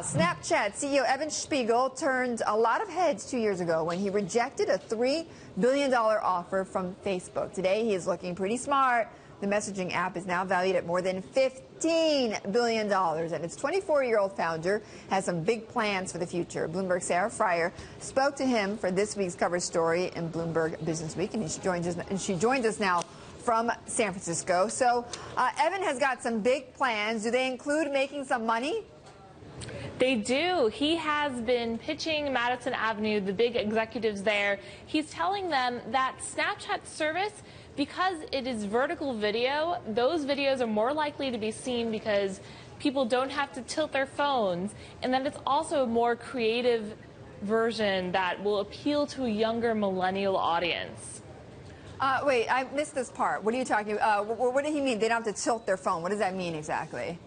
Snapchat CEO Evan Spiegel turned a lot of heads 2 years ago when he rejected a $3 billion offer from Facebook. Today, he is looking pretty smart. The messaging app is now valued at more than $15 billion, and its 24-year-old founder has some big plans for the future. Bloomberg's Sarah Frier spoke to him for this week's cover story in Bloomberg Business Week, and she joins us now from San Francisco. So, Evan has got some big plans. Do they include making some money? They do. He has been pitching Madison Avenue, the big executives there. He's telling them that Snapchat's service, because it is vertical video, those videos are more likely to be seen because people don't have to tilt their phones, and that it's also a more creative version that will appeal to a younger millennial audience. Wait, I missed this part. What are you talking about? What did he mean? They don't have to tilt their phone. What does that mean exactly?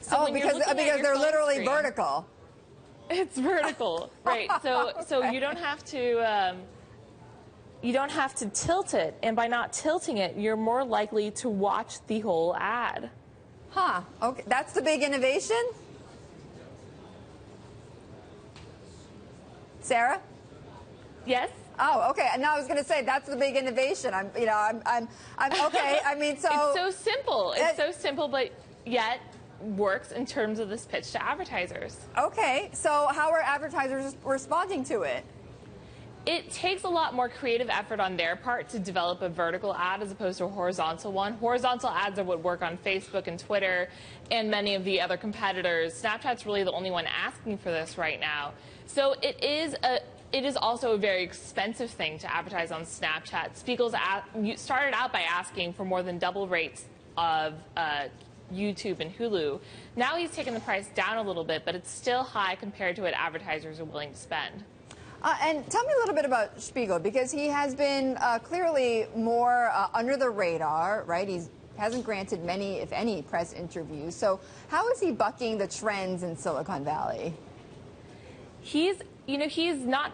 So because they're literally screen, vertical. It's vertical, right? So you don't have to tilt it, and by not tilting it, you're more likely to watch the whole ad. Huh? Okay, that's the big innovation. Sarah? Yes. Oh, okay. And now I was going to say that's the big innovation. I'm okay. I mean, so it's so simple. It's so simple, but yet works in terms of this pitch to advertisers. Okay, so how are advertisers responding to it? It takes a lot more creative effort on their part to develop a vertical ad as opposed to a horizontal one. Horizontal ads are what work on Facebook and Twitter and many of the other competitors. Snapchat's really the only one asking for this right now. So it is also a very expensive thing to advertise on Snapchat. Spiegel started out by asking for more than double rates of YouTube and Hulu. Now he's taken the price down a little bit, but it's still high compared to what advertisers are willing to spend. And tell me a little bit about Spiegel, because he has been clearly more under the radar, right? He hasn't granted many, if any, press interviews. So how is he bucking the trends in Silicon Valley? He's not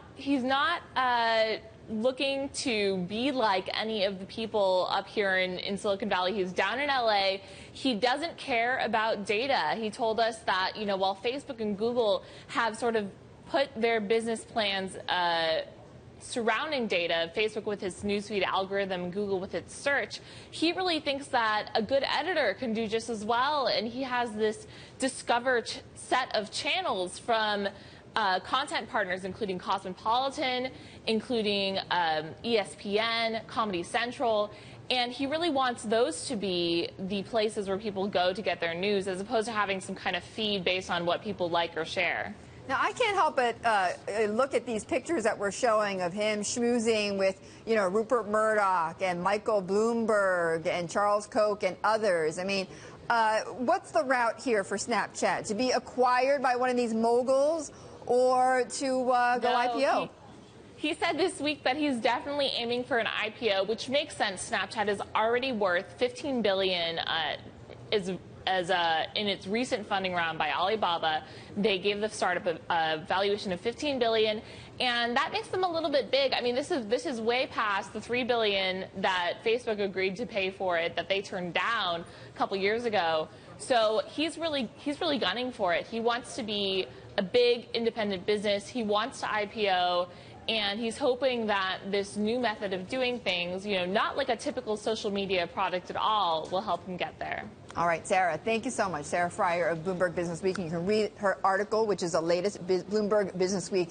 looking to be like any of the people up here in Silicon Valley. He's down in LA. He doesn't care about data. He told us that, while Facebook and Google have sort of put their business plans surrounding data, Facebook with its newsfeed algorithm, Google with its search, he really thinks that a good editor can do just as well. And he has this discover set of channels from content partners, including Cosmopolitan, including ESPN, Comedy Central, and he really wants those to be the places where people go to get their news, as opposed to having some kind of feed based on what people like or share. Now, I can't help but look at these pictures that we're showing of him schmoozing with, Rupert Murdoch and Michael Bloomberg and Charles Koch and others. I mean, what's the route here for Snapchat? To be acquired by one of these moguls, or to go IPO? He said this week that he's definitely aiming for an IPO, which makes sense. Snapchat is already worth $15 billion in its recent funding round by Alibaba. They gave the startup a valuation of $15 billion, and that makes them a little bit big. I mean, this is way past the $3 billion that Facebook agreed to pay for it, that they turned down a couple years ago. So he's really gunning for it. He wants to be a big independent business. He wants to IPO, and he's hoping that this new method of doing things, not like a typical social media product at all, will help him get there. All right, Sarah, thank you so much. Sarah Frier of Bloomberg Business Week. You can read her article, which is the latest Bloomberg Business Week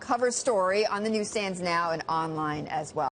cover story, on the newsstands now and online as well.